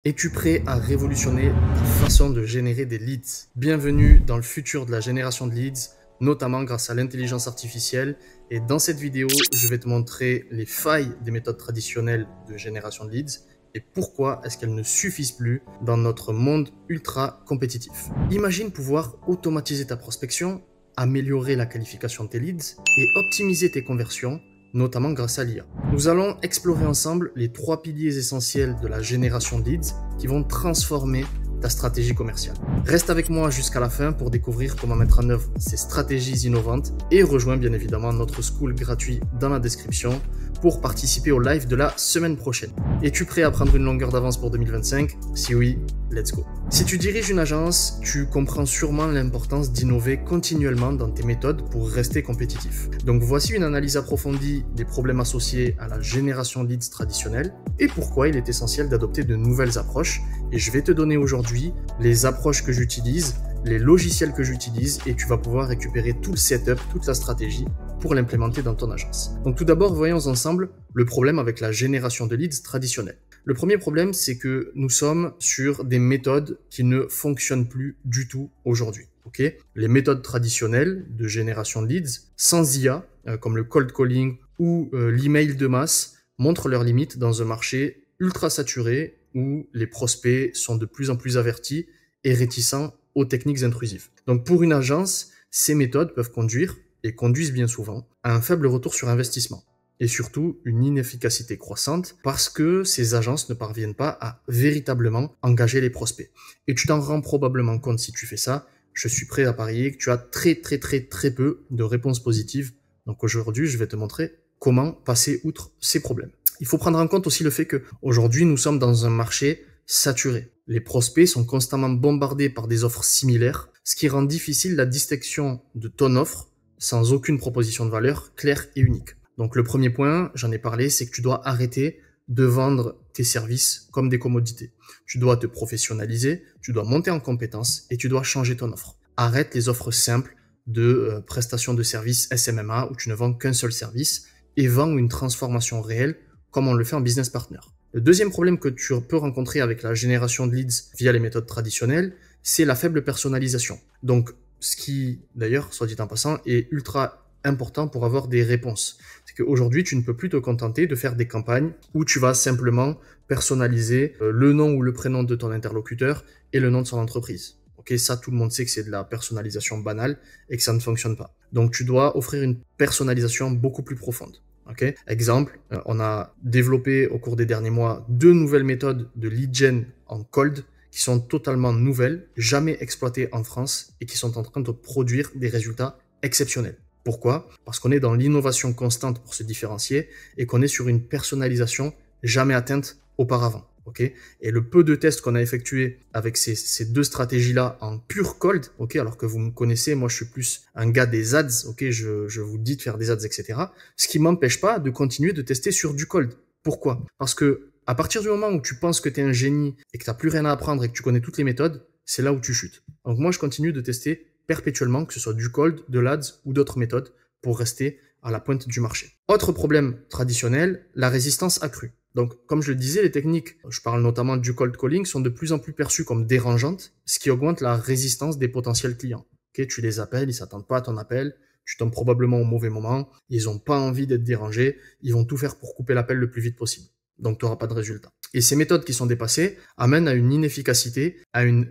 Es-tu prêt à révolutionner ta façon de générer des leads? Bienvenue dans le futur de la génération de leads, notamment grâce à l'intelligence artificielle. Et dans cette vidéo, je vais te montrer les failles des méthodes traditionnelles de génération de leads et pourquoi est-ce qu'elles ne suffisent plus dans notre monde ultra compétitif. Imagine pouvoir automatiser ta prospection, améliorer la qualification de tes leads et optimiser tes conversions, notamment grâce à l'IA. Nous allons explorer ensemble les 3 piliers essentiels de la génération de leads qui vont transformer ta stratégie commerciale. Reste avec moi jusqu'à la fin pour découvrir comment mettre en œuvre ces stratégies innovantes et rejoins bien évidemment notre school gratuit dans la description pour participer au live de la semaine prochaine. Es-tu prêt à prendre une longueur d'avance pour 2025? Si oui, let's go. Si tu diriges une agence, tu comprends sûrement l'importance d'innover continuellement dans tes méthodes pour rester compétitif. Donc voici une analyse approfondie des problèmes associés à la génération de leads traditionnelle et pourquoi il est essentiel d'adopter de nouvelles approches. Et je vais te donner aujourd'hui les approches que j'utilise, les logiciels que j'utilise et tu vas pouvoir récupérer tout le setup, toute la stratégie pour l'implémenter dans ton agence. Donc tout d'abord, voyons ensemble le problème avec la génération de leads traditionnelle. Le premier problème, c'est que nous sommes sur des méthodes qui ne fonctionnent plus du tout aujourd'hui. Okay, les méthodes traditionnelles de génération de leads sans IA, comme le cold calling ou l'email de masse, montrent leurs limites dans un marché ultra saturé où les prospects sont de plus en plus avertis et réticents aux techniques intrusives. Donc pour une agence, ces méthodes peuvent conduire, et conduisent bien souvent, à un faible retour sur investissement et surtout une inefficacité croissante parce que ces agences ne parviennent pas à véritablement engager les prospects. Et tu t'en rends probablement compte si tu fais ça. Je suis prêt à parier que tu as très peu de réponses positives. Donc aujourd'hui, je vais te montrer comment passer outre ces problèmes. Il faut prendre en compte aussi le fait que aujourd'hui, nous sommes dans un marché saturé. Les prospects sont constamment bombardés par des offres similaires, ce qui rend difficile la distinction de ton offre sans aucune proposition de valeur claire et unique. Donc le premier point, j'en ai parlé, c'est que tu dois arrêter de vendre tes services comme des commodités. Tu dois te professionnaliser, tu dois monter en compétences et tu dois changer ton offre. Arrête les offres simples de prestation de services SMMA où tu ne vends qu'un seul service et vends une transformation réelle comme on le fait en business partner. Le deuxième problème que tu peux rencontrer avec la génération de leads via les méthodes traditionnelles, c'est la faible personnalisation. Donc, ce qui, d'ailleurs, soit dit en passant, est ultra important pour avoir des réponses. C'est qu'aujourd'hui, tu ne peux plus te contenter de faire des campagnes où tu vas simplement personnaliser le nom ou le prénom de ton interlocuteur et le nom de son entreprise. Ok, ça, tout le monde sait que c'est de la personnalisation banale et que ça ne fonctionne pas. Donc, tu dois offrir une personnalisation beaucoup plus profonde. Okay. Exemple, on a développé au cours des derniers mois 2 nouvelles méthodes de lead gen en cold qui sont totalement nouvelles, jamais exploitées en France et qui sont en train de produire des résultats exceptionnels. Pourquoi? Parce qu'on est dans l'innovation constante pour se différencier et qu'on est sur une personnalisation jamais atteinte auparavant. Okay, et le peu de tests qu'on a effectués avec ces 2 stratégies-là en pure cold, okay, alors que vous me connaissez, moi je suis plus un gars des ads, okay, je vous dis de faire des ads, etc. Ce qui m'empêche pas de continuer de tester sur du cold. Pourquoi? Parce que à partir du moment où tu penses que tu es un génie et que tu n'as plus rien à apprendre et que tu connais toutes les méthodes, c'est là où tu chutes. Donc moi je continue de tester perpétuellement, que ce soit du cold, de l'ads ou d'autres méthodes pour rester à la pointe du marché. Autre problème traditionnel, la résistance accrue. Donc, comme je le disais, les techniques, je parle notamment du cold calling, sont de plus en plus perçues comme dérangeantes, ce qui augmente la résistance des potentiels clients. Okay, tu les appelles, ils s'attendent pas à ton appel, tu tombes probablement au mauvais moment, ils ont pas envie d'être dérangés, ils vont tout faire pour couper l'appel le plus vite possible. Donc, tu n'auras pas de résultat. Et ces méthodes qui sont dépassées amènent à une inefficacité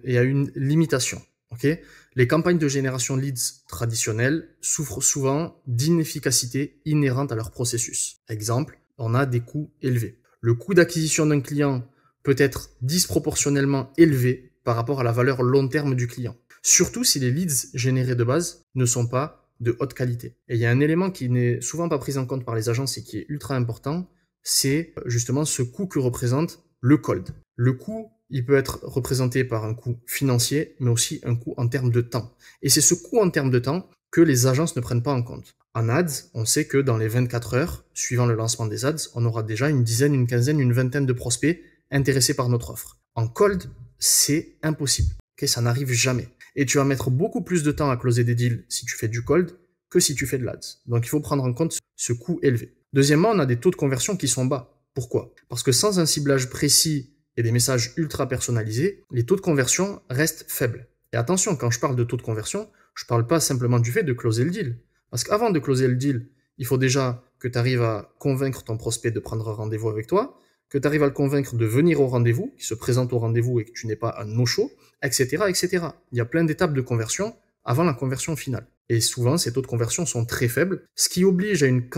et à une limitation. Okay, les campagnes de génération de leads traditionnelles souffrent souvent d'inefficacité inhérente à leur processus. Exemple, on a des coûts élevés. Le coût d'acquisition d'un client peut être disproportionnellement élevé par rapport à la valeur long terme du client. Surtout si les leads générés de base ne sont pas de haute qualité. Et il y a un élément qui n'est souvent pas pris en compte par les agences et qui est ultra important, c'est justement ce coût que représente le cold. Le coût, il peut être représenté par un coût financier, mais aussi un coût en termes de temps. Et c'est ce coût en termes de temps que les agences ne prennent pas en compte. En ads, on sait que dans les 24 heures, suivant le lancement des ads, on aura déjà une dizaine, une quinzaine, une vingtaine de prospects intéressés par notre offre. En cold, c'est impossible. Okay, ça n'arrive jamais. Et tu vas mettre beaucoup plus de temps à closer des deals si tu fais du cold que si tu fais de l'ads. Donc il faut prendre en compte ce coût élevé. Deuxièmement, on a des taux de conversion qui sont bas. Pourquoi? Parce que sans un ciblage précis et des messages ultra personnalisés, les taux de conversion restent faibles. Et attention, quand je parle de taux de conversion, je ne parle pas simplement du fait de closer le deal. Parce qu'avant de closer le deal, il faut déjà que tu arrives à convaincre ton prospect de prendre un rendez-vous avec toi, que tu arrives à le convaincre de venir au rendez-vous, qu'il se présente au rendez-vous et que tu n'es pas un no-show, etc., etc. Il y a plein d'étapes de conversion avant la conversion finale. Et souvent, ces taux de conversion sont très faibles, ce qui oblige à une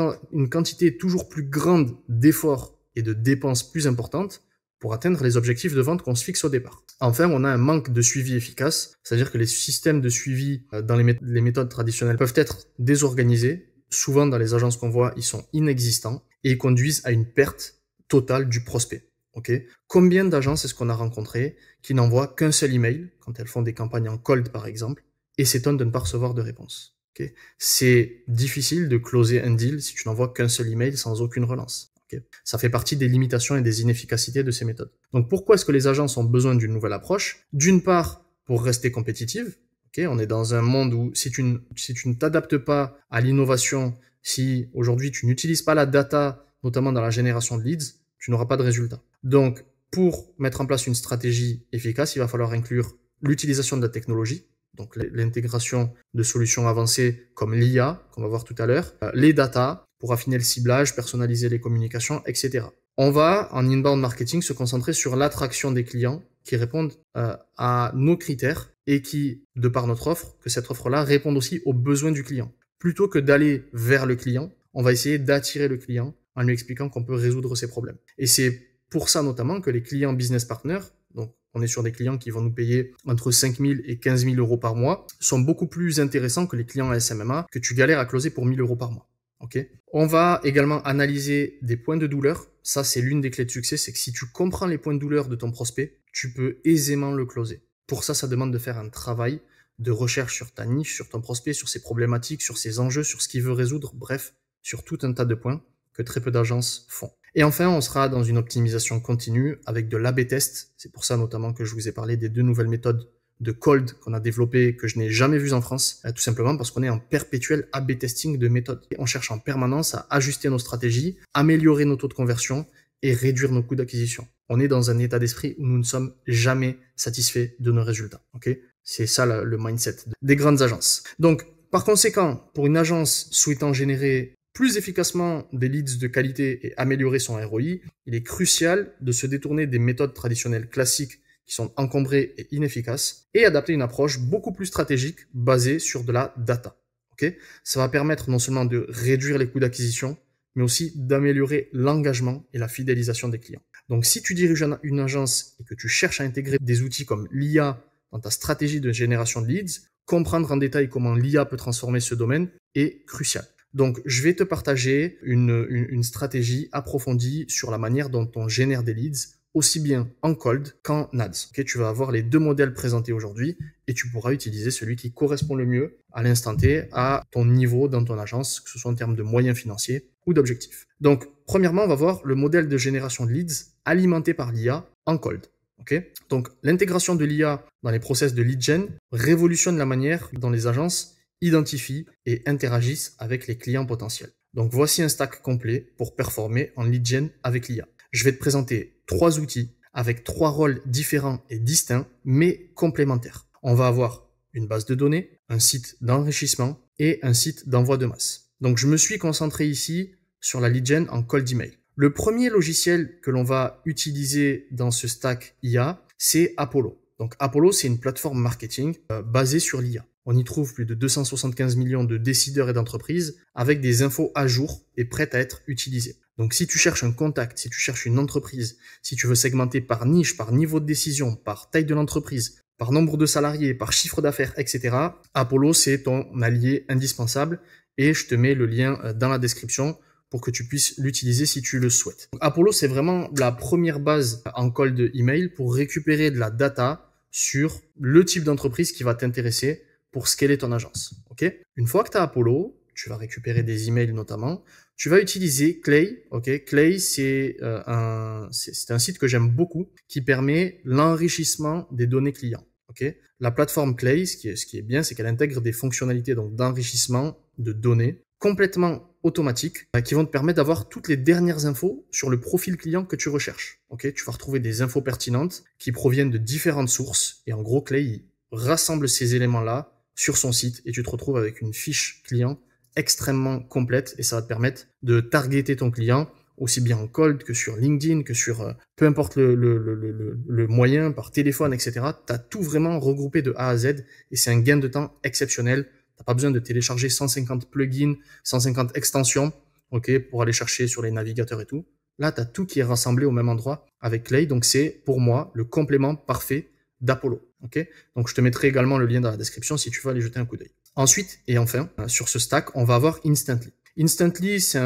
quantité toujours plus grande d'efforts et de dépenses plus importantes pour atteindre les objectifs de vente qu'on se fixe au départ. Enfin, on a un manque de suivi efficace, c'est-à-dire que les systèmes de suivi dans les méthodes traditionnelles peuvent être désorganisés. Souvent, dans les agences qu'on voit, ils sont inexistants et ils conduisent à une perte totale du prospect. Okay. Combien d'agences est-ce qu'on a rencontré qui n'envoient qu'un seul email quand elles font des campagnes en cold, par exemple, et s'étonnent de ne pas recevoir de réponse. Okay. C'est difficile de closer un deal si tu n'envoies qu'un seul email sans aucune relance. Okay. Ça fait partie des limitations et des inefficacités de ces méthodes. Donc pourquoi est-ce que les agences ont besoin d'une nouvelle approche? D'une part, pour rester compétitives. Okay. On est dans un monde où si tu ne t'adaptes pas à l'innovation, si aujourd'hui tu n'utilises pas la data, notamment dans la génération de leads, tu n'auras pas de résultat. Donc, pour mettre en place une stratégie efficace, il va falloir inclure l'utilisation de la technologie, donc l'intégration de solutions avancées comme l'IA, qu'on va voir tout à l'heure, les data pour affiner le ciblage, personnaliser les communications, etc. On va, en inbound marketing, se concentrer sur l'attraction des clients qui répondent à nos critères et qui, de par notre offre, que cette offre-là réponde aussi aux besoins du client. Plutôt que d'aller vers le client, on va essayer d'attirer le client en lui expliquant qu'on peut résoudre ses problèmes. Et c'est pour ça notamment que les clients business partners, donc on est sur des clients qui vont nous payer entre 5 000 et 15 000 euros par mois, sont beaucoup plus intéressants que les clients SMMA que tu galères à closer pour 1 000 euros par mois. Okay. On va également analyser des points de douleur. Ça, c'est l'une des clés de succès, c'est que si tu comprends les points de douleur de ton prospect, tu peux aisément le closer. Pour ça, ça demande de faire un travail de recherche sur ta niche, sur ton prospect, sur ses problématiques, sur ses enjeux, sur ce qu'il veut résoudre, bref, sur tout un tas de points que très peu d'agences font. Et enfin, on sera dans une optimisation continue avec de l'A/B test. C'est pour ça notamment que je vous ai parlé des 2 nouvelles méthodes de cold qu'on a développées que je n'ai jamais vues en France, tout simplement parce qu'on est en perpétuel A/B testing de méthodes. Et on cherche en permanence à ajuster nos stratégies, améliorer nos taux de conversion et réduire nos coûts d'acquisition. On est dans un état d'esprit où nous ne sommes jamais satisfaits de nos résultats. Okay. C'est ça le mindset des grandes agences. Donc, par conséquent, pour une agence souhaitant générer plus efficacement des leads de qualité et améliorer son ROI, il est crucial de se détourner des méthodes traditionnelles classiques qui sont encombrées et inefficaces et adapter une approche beaucoup plus stratégique basée sur de la data. Okay. Ça va permettre non seulement de réduire les coûts d'acquisition, mais aussi d'améliorer l'engagement et la fidélisation des clients. Donc si tu diriges une agence et que tu cherches à intégrer des outils comme l'IA dans ta stratégie de génération de leads, comprendre en détail comment l'IA peut transformer ce domaine est crucial. Donc, je vais te partager une stratégie approfondie sur la manière dont on génère des leads, aussi bien en cold qu'en ads. Okay, tu vas avoir les 2 modèles présentés aujourd'hui et tu pourras utiliser celui qui correspond le mieux à l'instant T à ton niveau dans ton agence, que ce soit en termes de moyens financiers ou d'objectifs. Donc, premièrement, on va voir le modèle de génération de leads alimenté par l'IA en cold. Okay. Donc, l'intégration de l'IA dans les process de lead gen révolutionne la manière dont les agences identifient et interagissent avec les clients potentiels. Donc, voici un stack complet pour performer en lead gen avec l'IA. Je vais te présenter 3 outils avec 3 rôles différents et distincts, mais complémentaires. On va avoir une base de données, un site d'enrichissement et un site d'envoi de masse. Donc, je me suis concentré ici sur la lead gen en cold email. Le premier logiciel que l'on va utiliser dans ce stack IA, c'est Apollo. Donc Apollo, c'est une plateforme marketing basée sur l'IA. On y trouve plus de 275 millions de décideurs et d'entreprises avec des infos à jour et prêtes à être utilisées. Donc si tu cherches un contact, si tu cherches une entreprise, si tu veux segmenter par niche, par niveau de décision, par taille de l'entreprise, par nombre de salariés, par chiffre d'affaires, etc., Apollo, c'est ton allié indispensable et je te mets le lien dans la description pour que tu puisses l'utiliser si tu le souhaites. Donc, Apollo, c'est vraiment la première base en cold email pour récupérer de la data sur le type d'entreprise qui va t'intéresser pour scaler ton agence. Okay. Une fois que tu as Apollo, tu vas récupérer des emails notamment, tu vas utiliser Clay. Okay. Clay, c'est un site que j'aime beaucoup qui permet l'enrichissement des données clients. Okay. La plateforme Clay, ce qui est bien, c'est qu'elle intègre des fonctionnalités donc d'enrichissement de données complètement automatiques qui vont te permettre d'avoir toutes les dernières infos sur le profil client que tu recherches. Ok, tu vas retrouver des infos pertinentes qui proviennent de différentes sources. Et en gros, Clay, il rassemble ces éléments-là sur son site et tu te retrouves avec une fiche client extrêmement complète et ça va te permettre de targeter ton client aussi bien en cold que sur LinkedIn, que sur peu importe le moyen, par téléphone, etc. Tu as tout vraiment regroupé de A à Z et c'est un gain de temps exceptionnel. T'as pas besoin de télécharger 150 plugins, 150 extensions, ok, pour aller chercher sur les navigateurs et tout. Là, tu as tout qui est rassemblé au même endroit avec Clay. Donc, c'est pour moi le complément parfait d'Apollo. Ok, donc, je te mettrai également le lien dans la description si tu veux aller jeter un coup d'œil. Ensuite, et enfin, sur ce stack, on va avoir Instantly. Instantly, c'est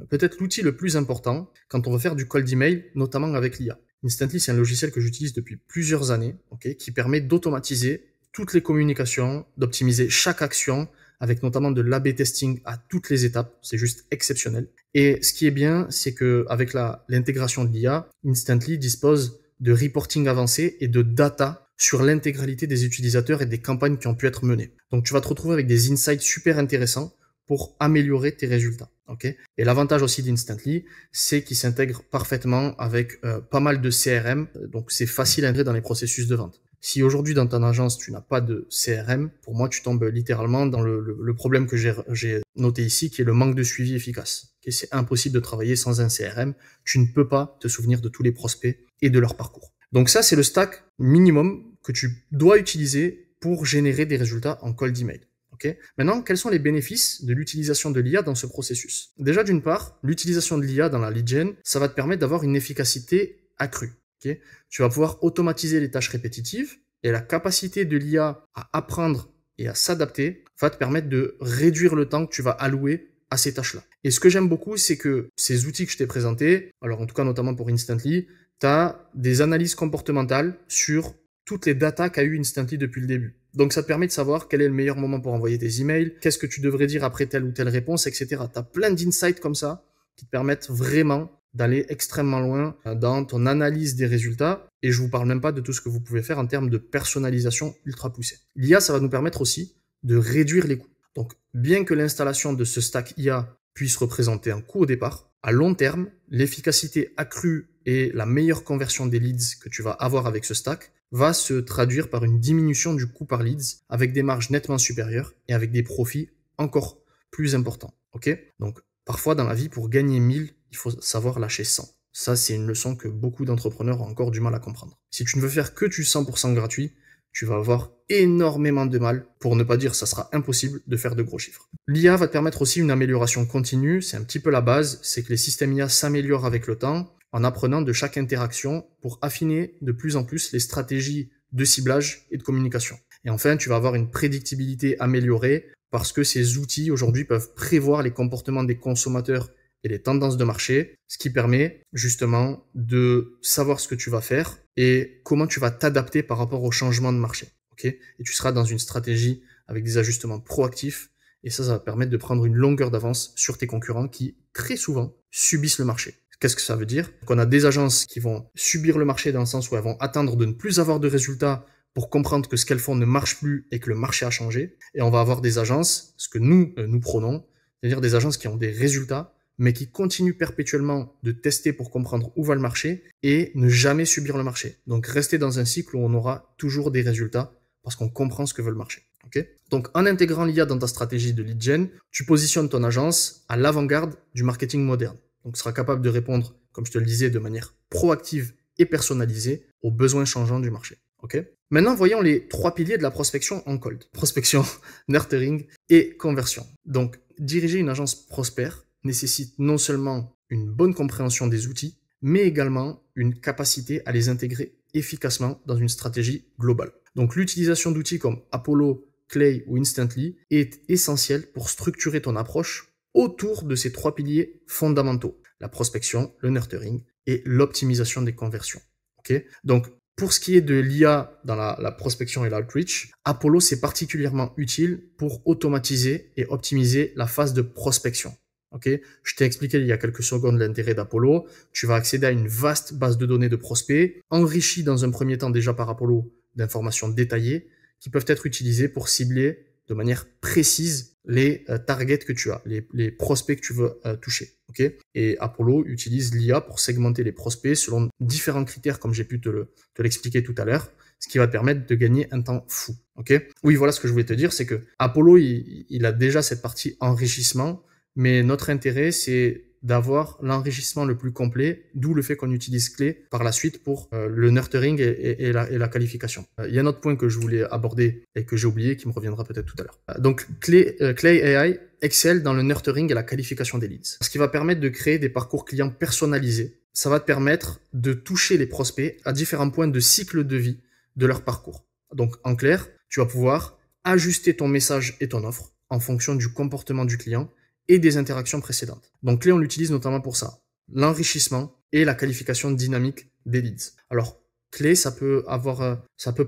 peut-être l'outil le plus important quand on veut faire du cold email, notamment avec l'IA. Instantly, c'est un logiciel que j'utilise depuis plusieurs années, ok, qui permet d'automatiser toutes les communications, d'optimiser chaque action, avec notamment de l'A/B testing à toutes les étapes. C'est juste exceptionnel. Et ce qui est bien, c'est que avec l'intégration de l'IA, Instantly dispose de reporting avancé et de data sur l'intégralité des utilisateurs et des campagnes qui ont pu être menées. Donc, tu vas te retrouver avec des insights super intéressants pour améliorer tes résultats. Okay, et l'avantage aussi d'Instantly, c'est qu'il s'intègre parfaitement avec pas mal de CRM. Donc, c'est facile à intégrer dans les processus de vente. Si aujourd'hui, dans ton agence, tu n'as pas de CRM, pour moi, tu tombes littéralement dans le problème que j'ai noté ici, qui est le manque de suivi efficace. Okay, c'est impossible de travailler sans un CRM. Tu ne peux pas te souvenir de tous les prospects et de leur parcours. Donc ça, c'est le stack minimum que tu dois utiliser pour générer des résultats en cold email. Okay. Maintenant, quels sont les bénéfices de l'utilisation de l'IA dans ce processus? Déjà, d'une part, l'utilisation de l'IA dans la lead gen, ça va te permettre d'avoir une efficacité accrue. Okay. Tu vas pouvoir automatiser les tâches répétitives et la capacité de l'IA à apprendre et à s'adapter va te permettre de réduire le temps que tu vas allouer à ces tâches-là. Et ce que j'aime beaucoup, c'est que ces outils que je t'ai présentés, alors en tout cas notamment pour Instantly, tu as des analyses comportementales sur toutes les datas qu'a eu Instantly depuis le début. Donc, ça te permet de savoir quel est le meilleur moment pour envoyer tes emails, qu'est-ce que tu devrais dire après telle ou telle réponse, etc. Tu as plein d'insights comme ça qui te permettent vraiment d'aller extrêmement loin dans ton analyse des résultats. Et je vous parle même pas de tout ce que vous pouvez faire en termes de personnalisation ultra poussée. L'IA, ça va nous permettre aussi de réduire les coûts. Donc, bien que l'installation de ce stack IA puisse représenter un coût au départ, à long terme, l'efficacité accrue et la meilleure conversion des leads que tu vas avoir avec ce stack va se traduire par une diminution du coût par leads avec des marges nettement supérieures et avec des profits encore plus importants. Ok? Donc, parfois dans la vie, pour gagner 1000, il faut savoir lâcher 100. Ça, c'est une leçon que beaucoup d'entrepreneurs ont encore du mal à comprendre. Si tu ne veux faire que du 100% gratuit, tu vas avoir énormément de mal, pour ne pas dire ça sera impossible de faire de gros chiffres. L'IA va te permettre aussi une amélioration continue, c'est un petit peu la base, c'est que les systèmes IA s'améliorent avec le temps, en apprenant de chaque interaction pour affiner de plus en plus les stratégies de ciblage et de communication. Et enfin, tu vas avoir une prédictibilité améliorée parce que ces outils aujourd'hui peuvent prévoir les comportements des consommateurs et les tendances de marché, ce qui permet justement de savoir ce que tu vas faire et comment tu vas t'adapter par rapport au changement de marché. Okay, et tu seras dans une stratégie avec des ajustements proactifs et ça va permettre de prendre une longueur d'avance sur tes concurrents qui, très souvent, subissent le marché. Qu'est-ce que ça veut dire? Qu'on a des agences qui vont subir le marché dans le sens où elles vont attendre de ne plus avoir de résultats pour comprendre que ce qu'elles font ne marche plus et que le marché a changé. Et on va avoir des agences, ce que nous prônons, c'est-à-dire des agences qui ont des résultats, mais qui continuent perpétuellement de tester pour comprendre où va le marché et ne jamais subir le marché. Donc rester dans un cycle où on aura toujours des résultats parce qu'on comprend ce que veut le marché. Okay, donc en intégrant l'IA dans ta stratégie de lead gen, tu positionnes ton agence à l'avant-garde du marketing moderne. Donc, tu seras capable de répondre, comme je te le disais, de manière proactive et personnalisée aux besoins changeants du marché. Okay, maintenant, voyons les 3 piliers de la prospection en cold. Prospection, nurturing et conversion. Donc, diriger une agence prospère nécessite non seulement une bonne compréhension des outils, mais également une capacité à les intégrer efficacement dans une stratégie globale. Donc, l'utilisation d'outils comme Apollo, Clay ou Instantly est essentielle pour structurer ton approche autour de ces 3 piliers fondamentaux, la prospection, le nurturing et l'optimisation des conversions. Okay, donc, pour ce qui est de l'IA dans la prospection et l'outreach, Apollo, c'est particulièrement utile pour automatiser et optimiser la phase de prospection. Okay, je t'ai expliqué il y a quelques secondes l'intérêt d'Apollo. Tu vas accéder à une vaste base de données de prospects, enrichie dans un premier temps déjà par Apollo d'informations détaillées qui peuvent être utilisées pour cibler de manière précise les targets que tu as, les prospects que tu veux toucher. Okay, et Apollo utilise l'IA pour segmenter les prospects selon différents critères, comme j'ai pu te l'expliquer tout à l'heure, ce qui va te permettre de gagner un temps fou. Okay, oui, voilà ce que je voulais te dire, c'est que Apollo, il a déjà cette partie enrichissement, mais notre intérêt, c'est d'avoir l'enrichissement le plus complet, d'où le fait qu'on utilise Clay par la suite pour le nurturing et la qualification. Il y a un autre point que je voulais aborder et que j'ai oublié, qui me reviendra peut-être tout à l'heure. Donc Clay AI excelle dans le nurturing et la qualification des leads, ce qui va permettre de créer des parcours clients personnalisés. Ça va te permettre de toucher les prospects à différents points de cycle de vie de leur parcours. Donc en clair, tu vas pouvoir ajuster ton message et ton offre en fonction du comportement du client et des interactions précédentes. Donc Clay, on l'utilise notamment pour ça, l'enrichissement et la qualification dynamique des leads. Alors Clay, ça peut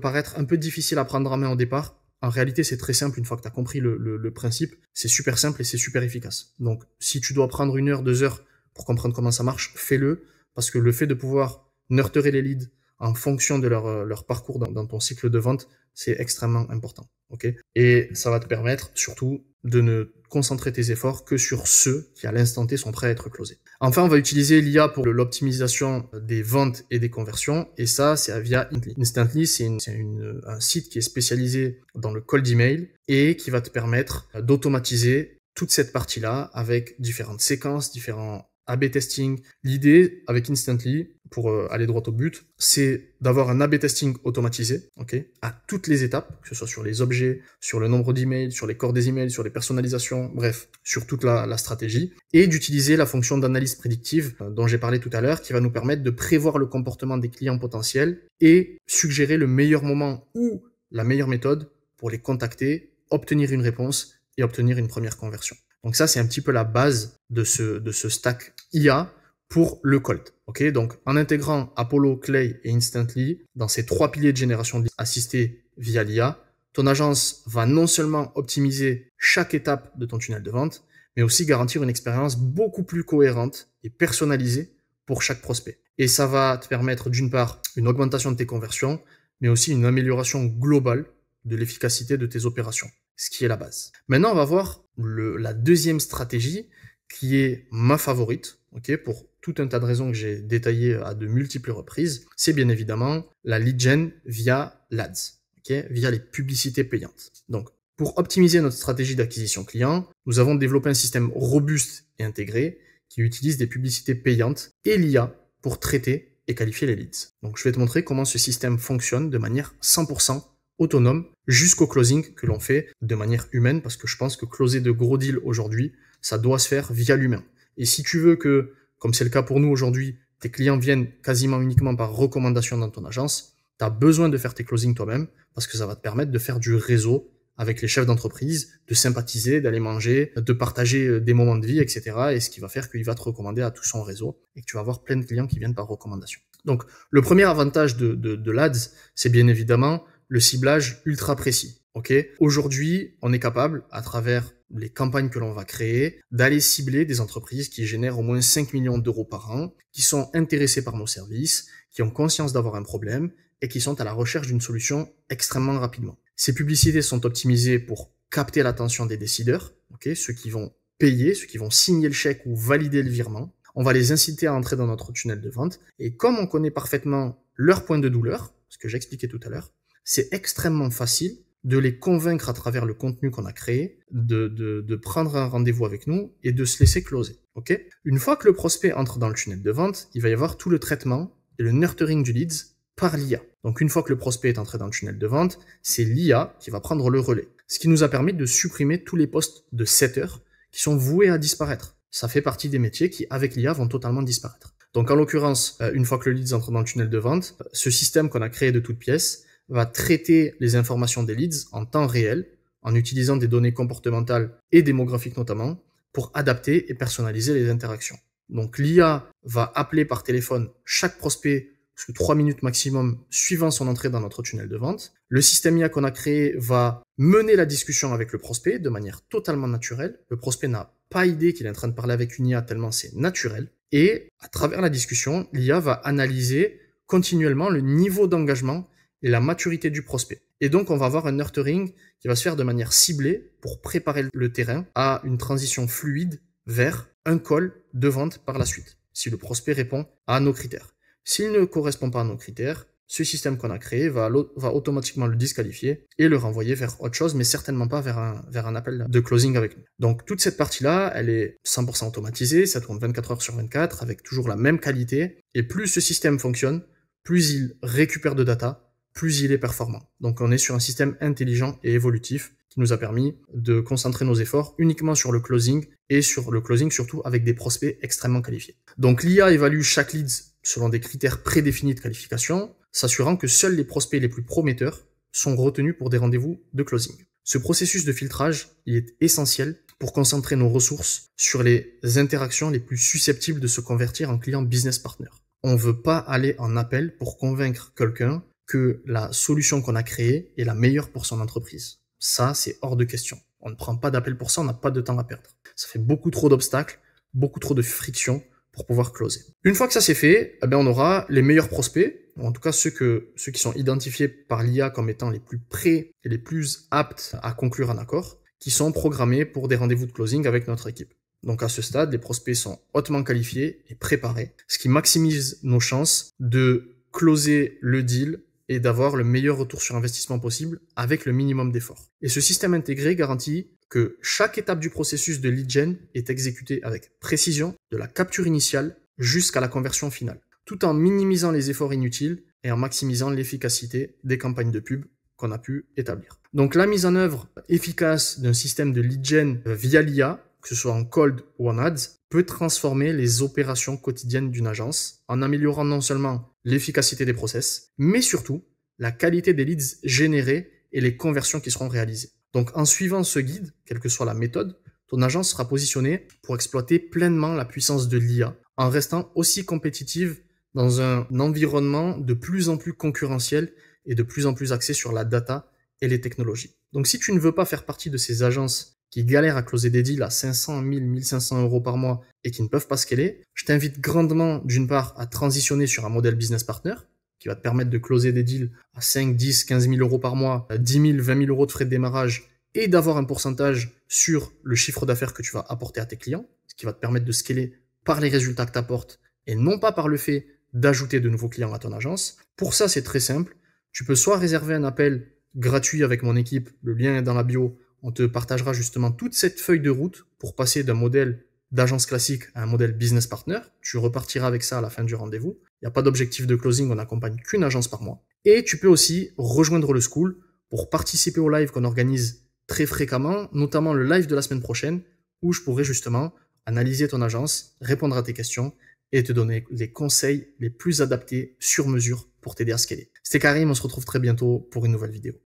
paraître un peu difficile à prendre en main au départ. En réalité, c'est très simple une fois que tu as compris le principe. C'est super simple et c'est super efficace. Donc si tu dois prendre 1 heure, 2 heures pour comprendre comment ça marche, fais-le, parce que le fait de pouvoir nurturer les leads en fonction de leur parcours dans ton cycle de vente, c'est extrêmement important. Okay, et ça va te permettre surtout de ne concentrer tes efforts que sur ceux qui à l'instant T sont prêts à être closés. Enfin, on va utiliser l'IA pour l'optimisation des ventes et des conversions, et ça, c'est via Instantly. Instantly, c'est un site qui est spécialisé dans le cold email et qui va te permettre d'automatiser toute cette partie-là avec différentes séquences, différents A/B testing. L'idée avec Instantly, pour aller droit au but, c'est d'avoir un A/B testing automatisé, okay, à toutes les étapes, que ce soit sur les objets, sur le nombre d'emails, sur les corps des emails, sur les personnalisations, bref, sur toute la stratégie, et d'utiliser la fonction d'analyse prédictive dont j'ai parlé tout à l'heure, qui va nous permettre de prévoir le comportement des clients potentiels et suggérer le meilleur moment ou la meilleure méthode pour les contacter, obtenir une réponse et obtenir une première conversion. Donc ça, c'est un petit peu la base de ce stack IA pour le cold. Okay, donc en intégrant Apollo, Clay et Instantly dans ces 3 piliers de génération de leads assistés via l'IA, ton agence va non seulement optimiser chaque étape de ton tunnel de vente, mais aussi garantir une expérience beaucoup plus cohérente et personnalisée pour chaque prospect. Et ça va te permettre d'une part une augmentation de tes conversions, mais aussi une amélioration globale de l'efficacité de tes opérations, ce qui est la base. Maintenant, on va voir la deuxième stratégie qui est ma favorite, okay, pour tout un tas de raisons que j'ai détaillées à de multiples reprises. C'est bien évidemment la lead gen via l'ADS, okay, via les publicités payantes. Donc, pour optimiser notre stratégie d'acquisition client, nous avons développé un système robuste et intégré qui utilise des publicités payantes et l'IA pour traiter et qualifier les leads. Donc, je vais te montrer comment ce système fonctionne de manière 100% autonome jusqu'au closing que l'on fait de manière humaine, parce que je pense que closer de gros deals aujourd'hui, ça doit se faire via l'humain. Et si tu veux que, comme c'est le cas pour nous aujourd'hui, tes clients viennent quasiment uniquement par recommandation dans ton agence, tu as besoin de faire tes closings toi-même, parce que ça va te permettre de faire du réseau avec les chefs d'entreprise, de sympathiser, d'aller manger, de partager des moments de vie, etc. Et ce qui va faire qu'il va te recommander à tout son réseau et que tu vas avoir plein de clients qui viennent par recommandation. Donc, le premier avantage de l'ADS, c'est bien évidemment le ciblage ultra précis. Okay, aujourd'hui, on est capable, à travers les campagnes que l'on va créer, d'aller cibler des entreprises qui génèrent au moins 5 millions d'euros par an, qui sont intéressées par nos services, qui ont conscience d'avoir un problème et qui sont à la recherche d'une solution extrêmement rapidement. Ces publicités sont optimisées pour capter l'attention des décideurs, okay, ceux qui vont payer, ceux qui vont signer le chèque ou valider le virement. On va les inciter à entrer dans notre tunnel de vente. Et comme on connaît parfaitement leur point de douleur, ce que j'expliquais tout à l'heure, c'est extrêmement facile de les convaincre à travers le contenu qu'on a créé, de prendre un rendez-vous avec nous et de se laisser closer. Okay, une fois que le prospect entre dans le tunnel de vente, il va y avoir tout le traitement et le nurturing du leads par l'IA. Donc une fois que le prospect est entré dans le tunnel de vente, c'est l'IA qui va prendre le relais. Ce qui nous a permis de supprimer tous les postes de setters qui sont voués à disparaître. Ça fait partie des métiers qui, avec l'IA, vont totalement disparaître. Donc en l'occurrence, une fois que le lead entre dans le tunnel de vente, ce système qu'on a créé de toutes pièces va traiter les informations des leads en temps réel, en utilisant des données comportementales et démographiques notamment, pour adapter et personnaliser les interactions. Donc l'IA va appeler par téléphone chaque prospect sous 3 minutes maximum suivant son entrée dans notre tunnel de vente. Le système IA qu'on a créé va mener la discussion avec le prospect de manière totalement naturelle. Le prospect n'a pas idée qu'il est en train de parler avec une IA tellement c'est naturel. Et à travers la discussion, l'IA va analyser continuellement le niveau d'engagement et la maturité du prospect. Et donc, on va avoir un nurturing qui va se faire de manière ciblée pour préparer le terrain à une transition fluide vers un call de vente par la suite, si le prospect répond à nos critères. S'il ne correspond pas à nos critères, ce système qu'on a créé va automatiquement le disqualifier et le renvoyer vers autre chose, mais certainement pas vers un appel de closing avec nous. Donc toute cette partie-là, elle est 100% automatisée, ça tourne 24 heures sur 24 avec toujours la même qualité. Et plus ce système fonctionne, plus il récupère de data, plus il est performant. Donc on est sur un système intelligent et évolutif qui nous a permis de concentrer nos efforts uniquement sur le closing et sur le closing surtout avec des prospects extrêmement qualifiés. Donc l'IA évalue chaque lead selon des critères prédéfinis de qualification, s'assurant que seuls les prospects les plus prometteurs sont retenus pour des rendez-vous de closing. Ce processus de filtrage, il est essentiel pour concentrer nos ressources sur les interactions les plus susceptibles de se convertir en client business partner. On ne veut pas aller en appel pour convaincre quelqu'un que la solution qu'on a créée est la meilleure pour son entreprise. Ça, c'est hors de question. On ne prend pas d'appel pour ça, on n'a pas de temps à perdre. Ça fait beaucoup trop d'obstacles, beaucoup trop de friction pour pouvoir closer. Une fois que ça c'est fait, on aura les meilleurs prospects, ou en tout cas ceux qui sont identifiés par l'IA comme étant les plus prêts et les plus aptes à conclure un accord, qui sont programmés pour des rendez-vous de closing avec notre équipe. Donc à ce stade, les prospects sont hautement qualifiés et préparés, ce qui maximise nos chances de closer le deal et d'avoir le meilleur retour sur investissement possible avec le minimum d'efforts. Et ce système intégré garantit que chaque étape du processus de lead gen est exécutée avec précision, de la capture initiale jusqu'à la conversion finale, tout en minimisant les efforts inutiles et en maximisant l'efficacité des campagnes de pub qu'on a pu établir. Donc la mise en œuvre efficace d'un système de lead gen via l'IA, que ce soit en cold ou en ads, peut transformer les opérations quotidiennes d'une agence en améliorant non seulement l'efficacité des process, mais surtout la qualité des leads générés et les conversions qui seront réalisées. Donc en suivant ce guide, quelle que soit la méthode, ton agence sera positionnée pour exploiter pleinement la puissance de l'IA en restant aussi compétitive dans un environnement de plus en plus concurrentiel et de plus en plus axé sur la data et les technologies. Donc si tu ne veux pas faire partie de ces agences qui galèrent à closer des deals à 500, 1000, 1500 euros par mois et qui ne peuvent pas scaler, je t'invite grandement d'une part à transitionner sur un modèle business partner qui va te permettre de closer des deals à 5, 10, 15 000 euros par mois, 10 000, 20 000 euros de frais de démarrage et d'avoir un pourcentage sur le chiffre d'affaires que tu vas apporter à tes clients, ce qui va te permettre de scaler par les résultats que tu apportes et non pas par le fait d'ajouter de nouveaux clients à ton agence. Pour ça, c'est très simple. Tu peux soit réserver un appel gratuit avec mon équipe, le lien est dans la bio, on te partagera justement toute cette feuille de route pour passer d'un modèle d'agence classique à un modèle business partner. Tu repartiras avec ça à la fin du rendez-vous. Il n'y a pas d'objectif de closing, on n'accompagne qu'une agence par mois. Et tu peux aussi rejoindre le school pour participer au live qu'on organise très fréquemment, notamment le live de la semaine prochaine, où je pourrai justement analyser ton agence, répondre à tes questions et te donner les conseils les plus adaptés sur mesure pour t'aider à scaler. C'était Karim, on se retrouve très bientôt pour une nouvelle vidéo.